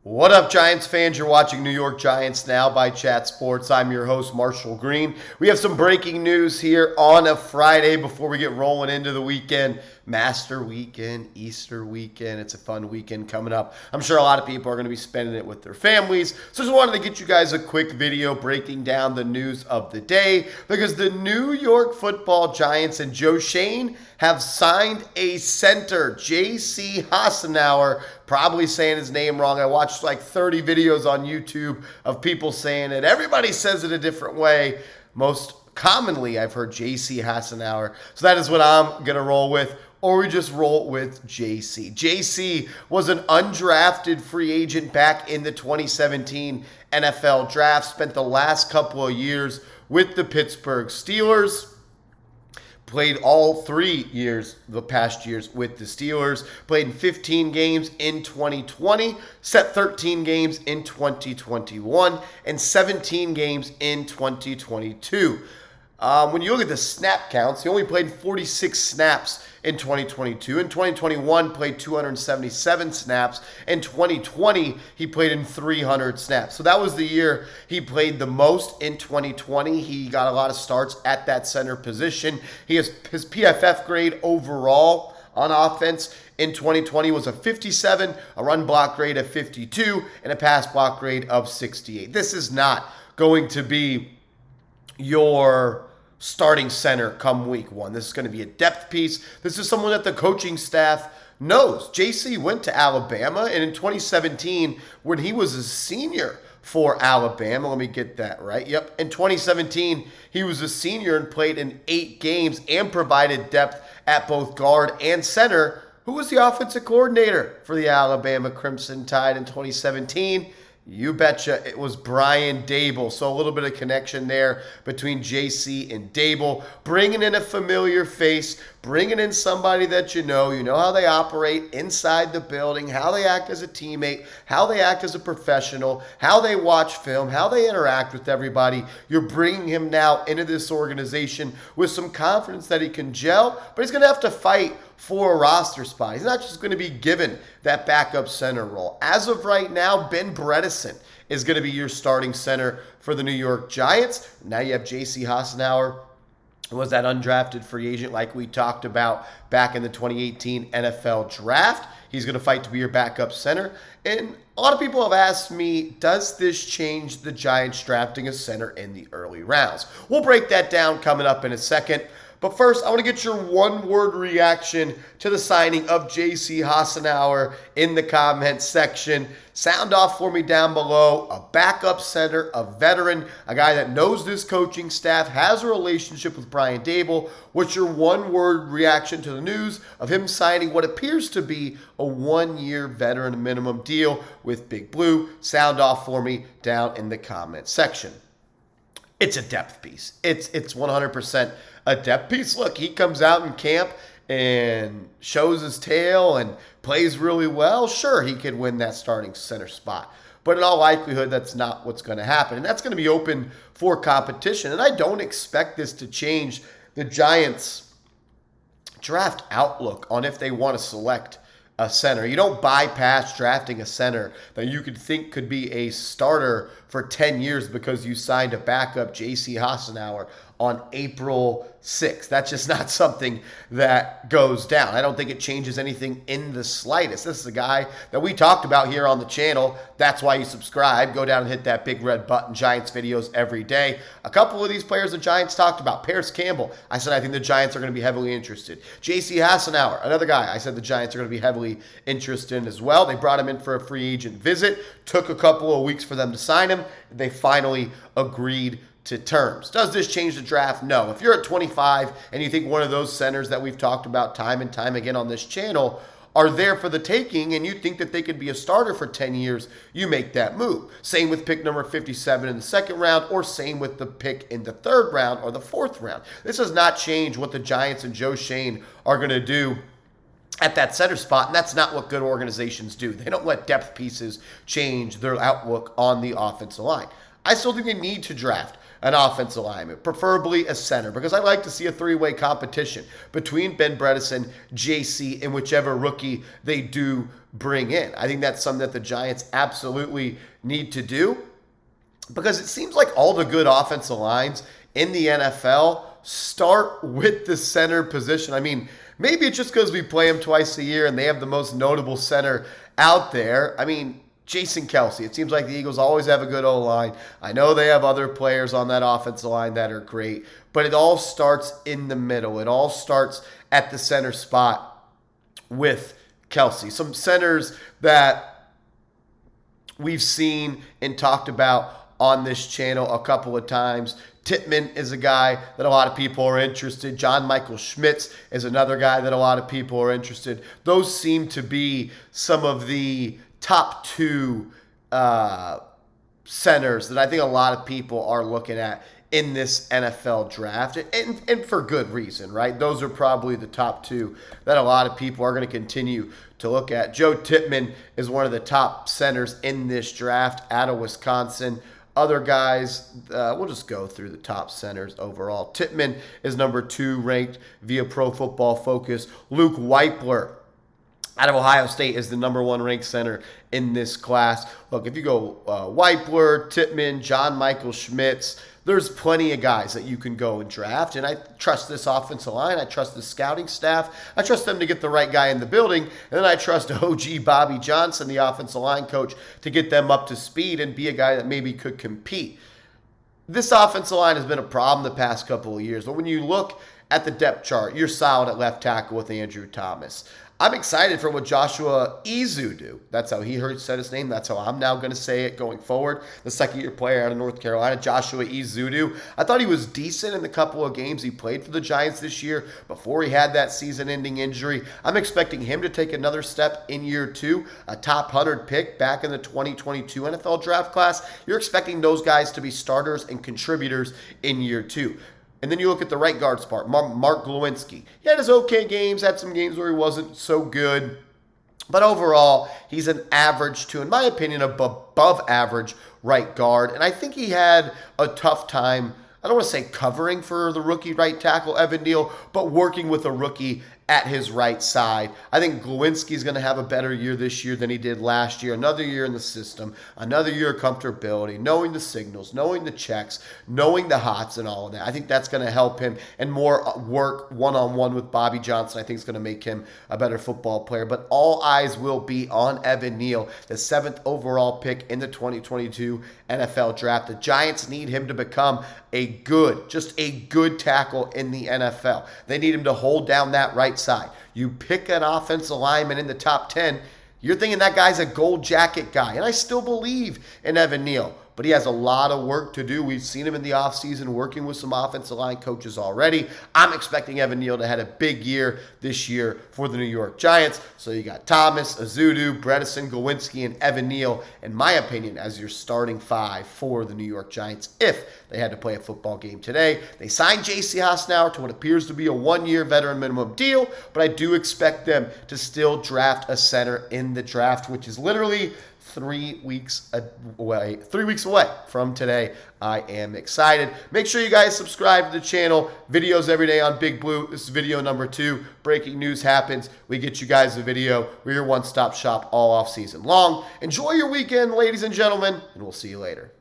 What up, Giants fans? You're watching New York Giants Now by Chat Sports. I'm your host, Marshall Green. We have some breaking news here on a Friday before we get rolling into the weekend. Master weekend, Easter weekend. It's a fun weekend coming up. I'm sure a lot of people are going to be spending it with their families. So just wanted to get you guys a quick video breaking down the news of the day because the New York Football Giants and Schoen have signed a center, JC Hassenauer. Probably saying his name wrong. I watched like 30 videos on YouTube of people saying it. Everybody says it a different way. Most commonly, I've heard JC Hassenauer. So that is what I'm going to roll with. Or we just roll with JC. JC was an undrafted free agent back in the 2017 NFL draft. Spent the last couple of years with the Pittsburgh Steelers. Played all 3 years, the past years, with the Steelers. Played in 15 games in 2020, set 13 games in 2021, and 17 games in 2022. When you look at the snap counts, he only played 46 snaps in 2022. In 2021, played 277 snaps. In 2020, he played in 300 snaps. So that was the year he played the most in 2020. He got a lot of starts at that center position. His PFF grade overall on offense in 2020 was a 57, a run block grade of 52, and a pass block grade of 68. This is not going to be your starting center come week one. This is going to be a depth piece. This is someone that the coaching staff knows. JC went to Alabama, and in 2017, when he was a senior for Alabama, let me get that right. Yep. In 2017, he was a senior and played in 8 games and provided depth at both guard and center. Who was the offensive coordinator for the Alabama Crimson Tide in 2017? You betcha it was Brian Daboll. So a little bit of connection there between JC and Daboll. Bringing in a familiar face, bringing in somebody that you know how they operate inside the building, how they act as a teammate, how they act as a professional, how they watch film, how they interact with everybody. You're bringing him now into this organization with some confidence that he can gel, but he's going to have to fight for a roster spot. He's not just going to be given that backup center role. As of right now, Ben Bredesen is going to be your starting center for the New York Giants. Now you have JC Hassenauer, who was that undrafted free agent like we talked about back in the 2018 NFL draft. He's going to fight to be your backup center. And a lot of people have asked me, does this change the Giants drafting a center in the early rounds? We'll break that down coming up in a second. But first, I want to get your one-word reaction to the signing of JC Hassenauer in the comment section. Sound off for me down below. A backup center, a veteran, a guy that knows this coaching staff, has a relationship with Brian Daboll. What's your one-word reaction to the news of him signing what appears to be a 1-year veteran minimum deal with Big Blue? Sound off for me down in the comment section. It's a depth piece. It's 100% a depth piece. Look, he comes out in camp and shows his tail and plays really well. Sure, he could win that starting center spot. But in all likelihood, that's not what's going to happen. And that's going to be open for competition. And I don't expect this to change the Giants' draft outlook on if they want to select a center. You don't bypass drafting a center that you could think could be a starter for 10 years because you signed a backup, JC Hassenauer, on April 6th. That's just not something that goes down. I don't think it changes anything in the slightest. This is a guy that we talked about here on the channel. That's why you subscribe. Go down and hit that big red button. Giants videos every day. A couple of these players the Giants talked about. Paris Campbell, I said I think the Giants are going to be heavily interested. JC Hassenauer, another guy I said the Giants are going to be heavily interested in as well. They brought him in for a free agent visit. Took a couple of weeks for them to sign him. They finally agreed to terms. Does this change the draft? No. If you're at 25 and you think one of those centers that we've talked about time and time again on this channel are there for the taking and you think that they could be a starter for 10 years, you make that move. Same with pick number 57 in the second round, or same with the pick in the third round or the fourth round. This does not change what the Giants and Schoen are going to do at that center spot, and that's not what good organizations do. They don't let depth pieces change their outlook on the offensive line. I still think they need to draft an offensive lineman, preferably a center, because I like to see a three-way competition between Ben Bredeson, JC, and whichever rookie they do bring in. I think that's something that the Giants absolutely need to do, because it seems like all the good offensive lines in the NFL start with the center position. I mean, maybe it's just because we play them twice a year and they have the most notable center out there. I mean, Jason Kelce. It seems like the Eagles always have a good O-line. I know they have other players on that offensive line that are great, but it all starts in the middle. It all starts at the center spot with Kelce. Some centers that we've seen and talked about on this channel a couple of times. Tippmann is a guy that a lot of people are interested. John Michael Schmitz is another guy that a lot of people are interested. Those seem to be some of the top two centers that I think a lot of people are looking at in this NFL draft, and for good reason, right? Those are probably the top two that a lot of people are going to continue to look at. Joe Tippmann is one of the top centers in this draft out of Wisconsin. Other guys, we'll just go through the top centers overall. Tippmann is number 2 ranked via Pro Football Focus. Luke Weipler out of Ohio State is the number 1 ranked center in this class. Look, if you go Weipler, Tippmann, John Michael Schmitz, there's plenty of guys that you can go and draft. And I trust this offensive line. I trust the scouting staff. I trust them to get the right guy in the building. And then I trust OG Bobby Johnson, the offensive line coach, to get them up to speed and be a guy that maybe could compete. This offensive line has been a problem the past couple of years. But when you look at the depth chart, you're solid at left tackle with Andrew Thomas. I'm excited for what Joshua Ezeudu, that's how he said his name, that's how I'm now going to say it going forward, the second-year player out of North Carolina, Joshua Ezeudu. I thought he was decent in the couple of games he played for the Giants this year before he had that season-ending injury. I'm expecting him to take another step in year 2, a top 100 pick back in the 2022 NFL draft class. You're expecting those guys to be starters and contributors in year 2. And then you look at the right guard spot, Mark Glowinski. He had his okay games, had some games where he wasn't so good. But overall, he's an average to, in my opinion, above average right guard. And I think he had a tough time, I don't want to say covering for the rookie right tackle, Evan Neal, but working with a rookie at his right side. I think Glowinski's going to have a better year this year than he did last year. Another year in the system, another year of comfortability, knowing the signals, knowing the checks, knowing the hots and all of that. I think that's going to help him, and more work one-on-one with Bobby Johnson I think is going to make him a better football player. But all eyes will be on Evan Neal, the 7th overall pick in the 2022 NFL draft. The Giants need him to become just a good tackle in the NFL. They need him to hold down that right side. You pick an offensive lineman in the top 10, you're thinking that guy's a gold jacket guy. And I still believe in Evan Neal, but he has a lot of work to do. We've seen him in the offseason working with some offensive line coaches already. I'm expecting Evan Neal to have a big year this year for the New York Giants. So you got Thomas, Ezeudu, Bredeson, Glowinski, and Evan Neal, in my opinion, as your starting 5 for the New York Giants if they had to play a football game today. They signed JC Hassenauer to what appears to be a 1-year veteran minimum deal, but I do expect them to still draft a center in the draft, which is literally 3 weeks away from today. I am excited. Make sure you guys subscribe to the channel. Videos every day on Big Blue. This is video number 2. Breaking news happens. We get you guys a video. We're your one-stop shop all off season long. Enjoy your weekend, ladies and gentlemen, and we'll see you later.